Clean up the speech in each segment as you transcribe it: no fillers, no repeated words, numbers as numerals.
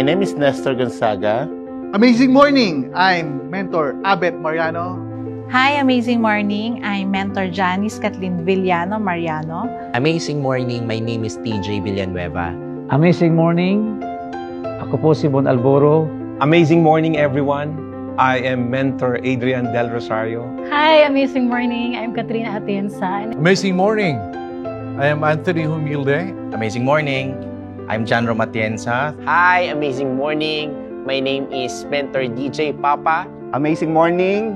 My name is Nestor Gonzaga. Amazing morning! I'm Mentor Abet Mariano. Hi, amazing morning. I'm Mentor Janice Kathleen Villano Mariano. Amazing morning, my name is TJ Villanueva. Amazing morning. Ako po si Bon Alboro. Amazing morning, everyone. I am Mentor Adrian Del Rosario. Hi, amazing morning. I'm Katrina Atienza. Amazing morning. I am Anthony Humilde. Amazing morning. I'm John Romatienza. Hi, amazing morning. My name is Mentor DJ Papa. Amazing morning.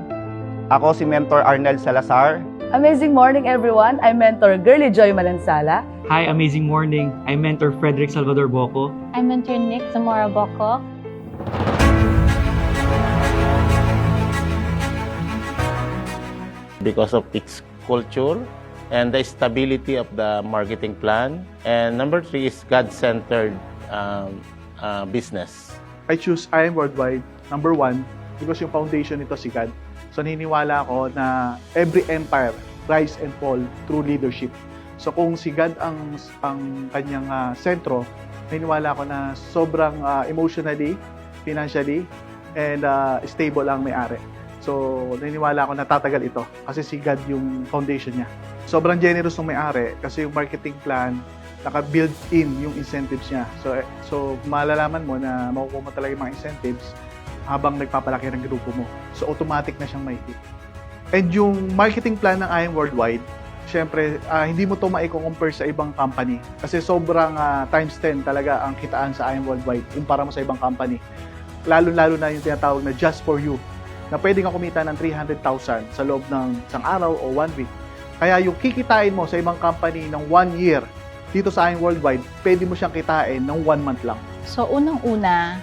Ako si Mentor Arnel Salazar. Amazing morning, everyone. I'm Mentor Girly Joy Malansala. Hi, amazing morning. I'm Mentor Frederick Salvador Boco. I'm Mentor Nick Zamora Boco. Because of its culture and the stability of the marketing plan. And number 3 is God-centered business. I choose I Am Worldwide, number 1, because yung foundation nito si God. So naniniwala ako na every empire rise and fall through leadership. So kung si God ang kanyang sentro, naniniwala ako na sobrang emotionally, financially, and stable ang may-ari. So, naniniwala ako na tatagal ito kasi si God yung foundation niya. Sobrang generous ng may-ari kasi yung marketing plan, naka-build in yung incentives niya. So malalaman mo na makukuha mo talaga yung mga incentives habang nagpapalaki ng grupo mo. So, automatic na siyang may hit. And yung marketing plan ng I Am Worldwide, syempre, hindi mo ito maiko-compare sa ibang company kasi sobrang times 10 talaga ang kitaan sa I Am Worldwide kumpara mo sa ibang company. Lalo-lalo na yung tinatawag na just for you, na pwede kang kumita ng 300,000 sa loob ng isang araw o 1 week. Kaya yung kikitain mo sa ibang company ng 1 year, dito sa aking worldwide, pwede mo siyang kitain ng 1 month lang. So, unang-una,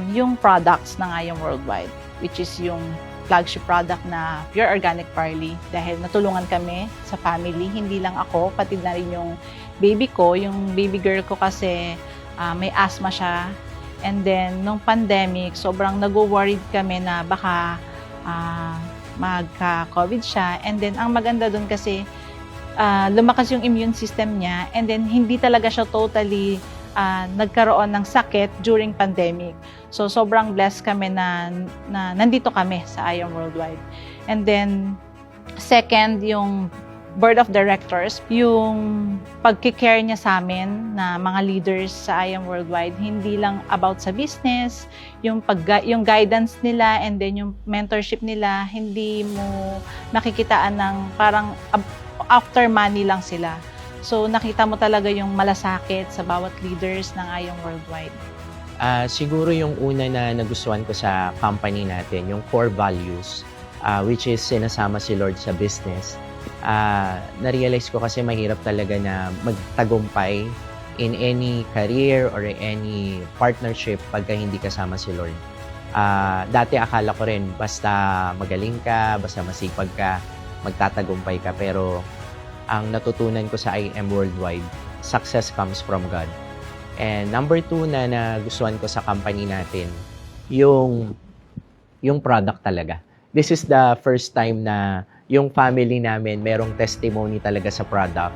yung products ng I Am Worldwide, which is yung flagship product na Pure Organic Barley. Dahil natulungan kami sa family, hindi lang ako, pati na rin yung baby ko. Yung baby girl ko kasi may asthma siya. And then, nung pandemic, sobrang nag-worried kami na baka magka-COVID siya. And then, ang maganda dun kasi, lumakas yung immune system niya. And then, hindi talaga siya totally nagkaroon ng sakit during pandemic. So, sobrang blessed kami na nandito kami sa I Am Worldwide. And then, second, yung board of directors, yung pagkikare niya sa amin na mga leaders sa I Am Worldwide, hindi lang about sa business, yung guidance nila and then yung mentorship nila, hindi mo nakikitaan ng parang after money lang sila. So nakita mo talaga yung malasakit sa bawat leaders ng I Am Worldwide. Siguro yung una na nagustuhan ko sa company natin, yung core values, which is sinasama si Lord sa business. Na-realize ko kasi mahirap talaga na magtagumpay in any career or any partnership pagka hindi kasama si Lord. Dati akala ko rin basta magaling ka, basta masipag ka, magtatagumpay ka. Pero ang natutunan ko sa I Am Worldwide, success comes from God. And number 2 na nagustuhan ko sa company natin, yung product talaga. This is the first time na yung family namin merong testimony talaga sa product.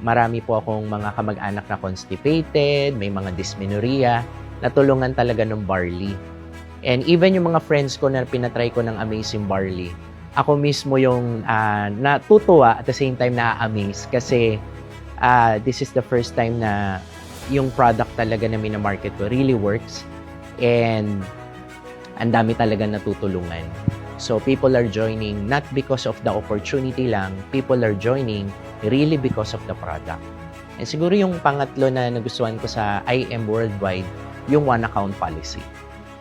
Marami po akong mga kamag-anak na constipated, may mga dysmenorrhea, natulungan talaga ng barley. And even yung mga friends ko na pinatry ko ng Amazing Barley, ako mismo yung natutuwa at the same time na-amaze kasi this is the first time na yung product talaga na minamarket ko really works and ang dami talaga natutulungan. So people are joining not because of the opportunity lang, people are joining really because of the product. And siguro yung pangatlo na nagustuhan ko sa I Am Worldwide, yung one account policy.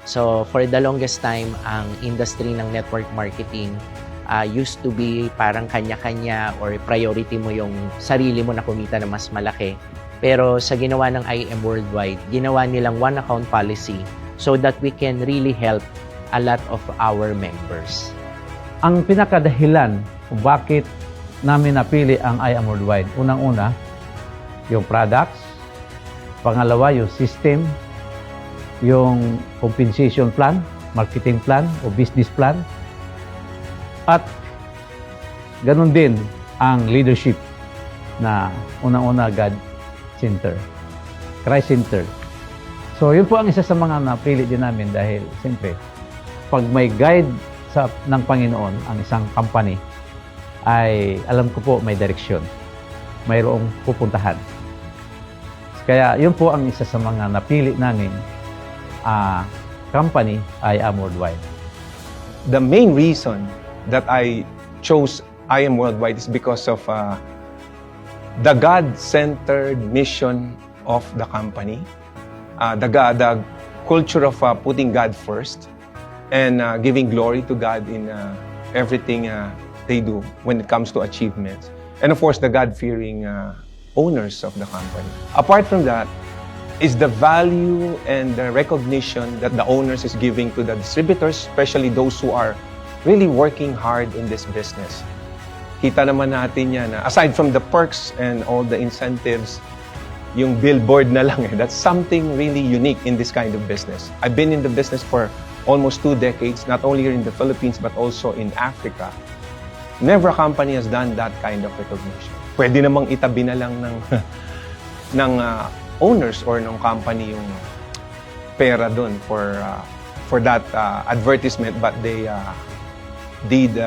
So for the longest time, ang industry ng network marketing used to be parang kanya-kanya or priority mo yung sarili mo na kumita na mas malaki. Pero sa ginawa ng I Am Worldwide, ginawa nilang one account policy so that we can really help a lot of our members. Ang pinakadahilan kung bakit namin napili ang I Am Worldwide, unang-una, yung products, pangalawa, yung system, yung compensation plan, marketing plan o business plan, at ganun din ang leadership na unang-una God-centered, Christ-centered. So yun po ang isa sa mga napili din namin dahil siyempre, pag may guide ng Panginoon ang isang company, ay alam ko po may direksyon, mayroong pupuntahan. Kaya yun po ang isa sa mga napili namin company ay I Am Worldwide. The main reason that I chose I Am Worldwide is because of the God-centered mission of the company, the culture of putting God first and giving glory to God in everything they do when it comes to achievements. And of course, the God-fearing owners of the company. Apart from that, is the value and the recognition that the owners is giving to the distributors, especially those who are really working hard in this business. Kita naman natin yan, aside from the perks and all the incentives, yung billboard na lang, that's something really unique in this kind of business. I've been in the business for almost 2 decades, not only here in the Philippines, but also in Africa. Never a company has done that kind of recognition. Pwede namang itabi na lang ng owners or ng company yung pera dun for that advertisement, but they did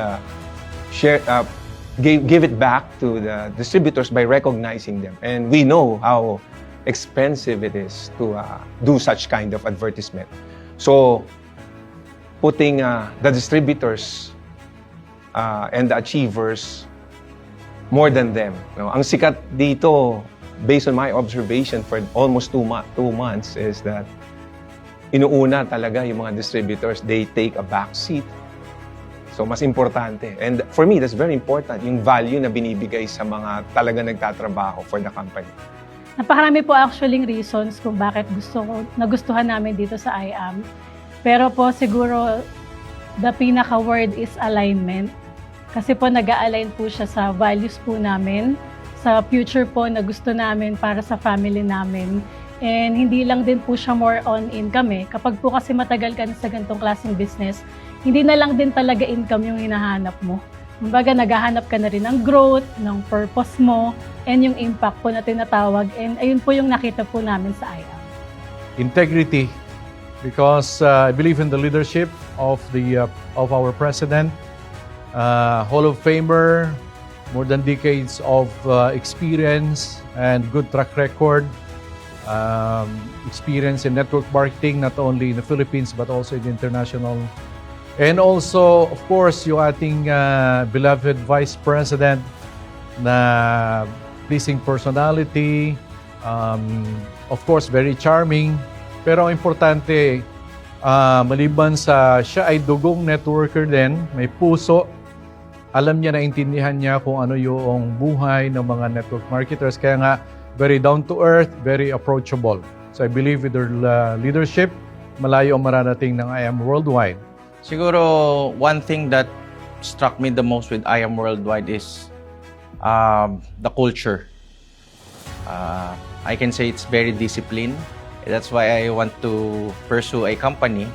give it back to the distributors by recognizing them. And we know how expensive it is to do such kind of advertisement. So, putting the distributors and the achievers more than them. No? Ang sikat dito, based on my observation for almost 2 months, is that inuuna talaga yung mga distributors, they take a back seat. So, mas importante. And for me, that's very important, yung value na binibigay sa mga talaga nagtatrabaho for the company. Napakarami po actually reasons kung bakit nagustuhan namin dito sa IAM. Pero po siguro, the pinaka-word is alignment. Kasi po nag-a-align po siya sa values po namin, sa future po na gusto namin para sa family namin. And hindi lang din po siya more on income eh. Kapag po kasi matagal ka na sa ganitong klaseng business, hindi na lang din talaga income yung hinahanap mo. Kumbaga, naghahanap ka na rin ng growth, ng purpose mo, and yung impact po na tinatawag. And ayun po yung nakita po namin sa IAM. Integrity, because I believe in the leadership of our president, Hall of Famer, more than decades of experience and good track record. Experience in network marketing, not only in the Philippines but also in the international. And also, of course, yung ating beloved Vice President na pleasing personality, of course, very charming. Pero ang importante, maliban sa siya ay dugong networker din, may puso, alam niya, naintindihan niya kung ano yung buhay ng mga network marketers. Kaya nga, very down to earth, very approachable. So I believe with their leadership, malayo ang mararating ng I Am Worldwide. Siguro, one thing that struck me the most with I Am Worldwide is the culture. I can say it's very disciplined. That's why I want to pursue a company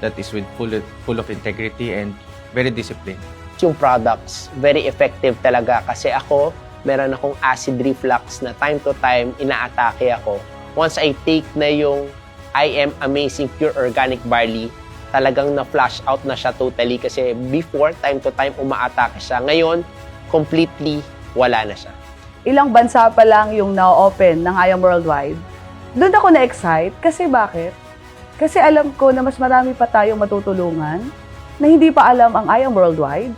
that is full of integrity and very disciplined. Yung products, very effective talaga kasi ako, meron akong acid reflux na time to time inaatake ako. Once I take na yung I Am Amazing Pure Organic Barley, talagang na-flush out na siya totally kasi before, time to time, umaatake siya. Ngayon, completely wala na siya. Ilang bansa pa lang yung na-open ng I Am Worldwide. Doon ako na-excite kasi bakit? Kasi alam ko na mas marami pa tayong matutulungan na hindi pa alam ang I Am Worldwide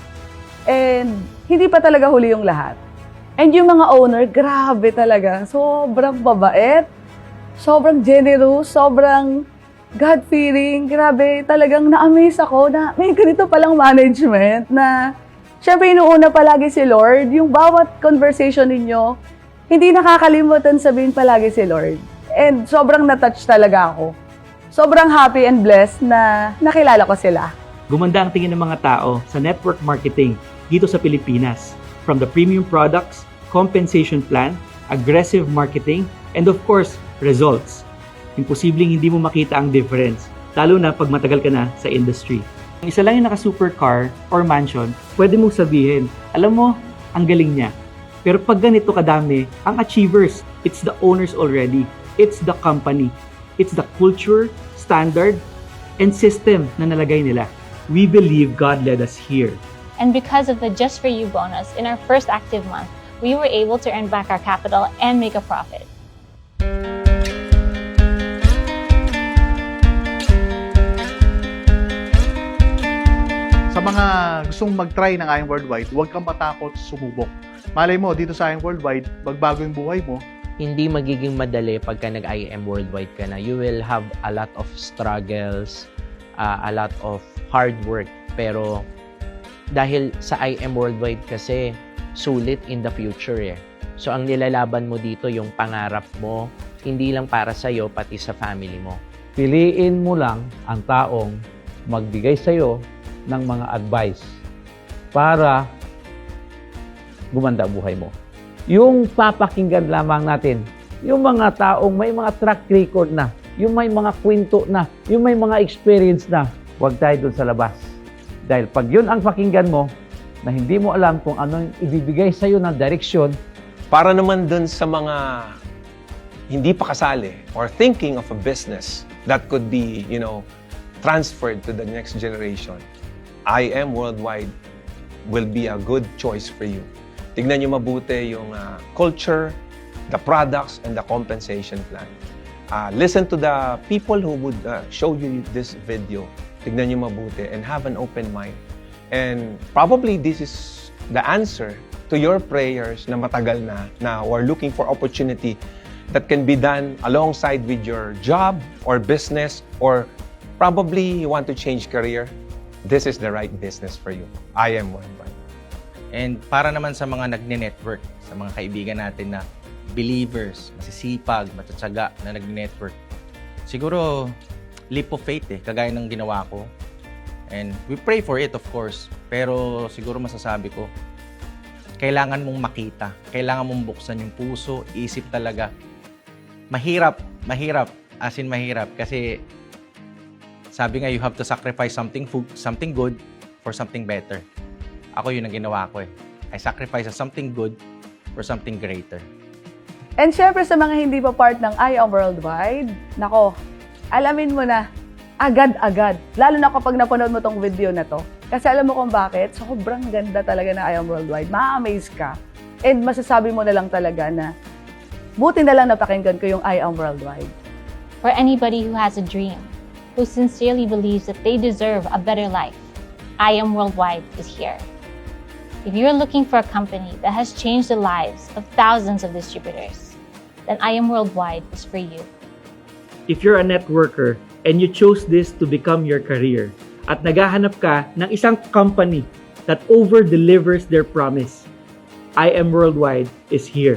and hindi pa talaga huli yung lahat. And yung mga owner, grabe talaga. Sobrang babait, sobrang generous, sobrang God-fearing. Grabe, talagang na-amaze ako na may ganito palang management na syempre inuuna palagi si Lord. Yung bawat conversation ninyo, hindi nakakalimutan sabihin palagi si Lord. And sobrang na-touch talaga ako. Sobrang happy and blessed na nakilala ko sila. Gumanda ang tingin ng mga tao sa network marketing dito sa Pilipinas. From the premium products, compensation plan, aggressive marketing, and of course, results. Imposibleng hindi mo makita ang difference, lalo na pag matagal ka na sa industry. Kung isa lang yung naka-supercar or mansion, pwede mong sabihin, alam mo, ang galing niya. Pero pag ganito kadami, ang achievers, it's the owners already. It's the company. It's the culture, standard, and system na nalagay nila. We believe God led us here. And because of the Just For You bonus in our first active month, we were able to earn back our capital and make a profit. Sa mga gustong mag-try ng IM Worldwide, huwag kang matakot sumubok. Malay mo, dito sa IM Worldwide, magbago yung buhay mo. Hindi magiging madali pagka nag-IM Worldwide ka na. You will have a lot of struggles, a lot of hard work. Pero dahil sa IM Worldwide kasi, sulit in the future eh. So ang nilalaban mo dito yung pangarap mo, hindi lang para sa'yo, pati sa family mo. Piliin mo lang ang taong magbigay sa'yo ng mga advice para gumanda ang buhay mo. Yung papakinggan lamang natin, yung mga taong may mga track record na, yung may mga kwento na, yung may mga experience na, huwag tayo dun sa labas. Dahil pag yun ang pakinggan mo, na hindi mo alam kung anong ibibigay sa'yo ng direksyon. Para naman dun sa mga hindi pa kasali or thinking of a business that could be, transferred to the next generation, IM Worldwide will be a good choice for you. Tignan nyo mabuti yung culture, the products, and the compensation plan. Listen to the people who would show you this video. Tignan nyo mabuti and have an open mind. And probably this is the answer to your prayers na matagal na or looking for opportunity that can be done alongside with your job or business, or probably you want to change career. This is the right business for you. IM Worldwide. And para naman sa mga nagne-network, sa mga kaibigan natin na believers, masisipag, matatsaga na nagne-network, siguro leap of faith kagaya ng ginawa ko. And we pray for it, of course. Pero siguro masasabi ko, kailangan mong makita. Kailangan mong buksan yung puso, isip talaga. Mahirap. As in mahirap. Kasi sabi nga, you have to sacrifice something good for something better. Ako yun ang ginawa ko eh. I sacrifice something good for something greater. And syempre sa mga hindi pa part ng IM Worldwide, nako, alamin mo na, agad-agad. Lalo na kapag napanood mo tong video na to. Kasi alam mo kung bakit, sobrang ganda talaga ng IM Worldwide. Ma-amaze ka. And masasabi mo na lang talaga na, buti na lang napakinggan ko yung IM Worldwide. For anybody who has a dream, who sincerely believes that they deserve a better life, IM Worldwide is here. If you're looking for a company that has changed the lives of thousands of distributors, then IM Worldwide is for you. If you're a networker and you chose this to become your career at naghahanap ka ng isang company that over-delivers their promise, IM Worldwide is here.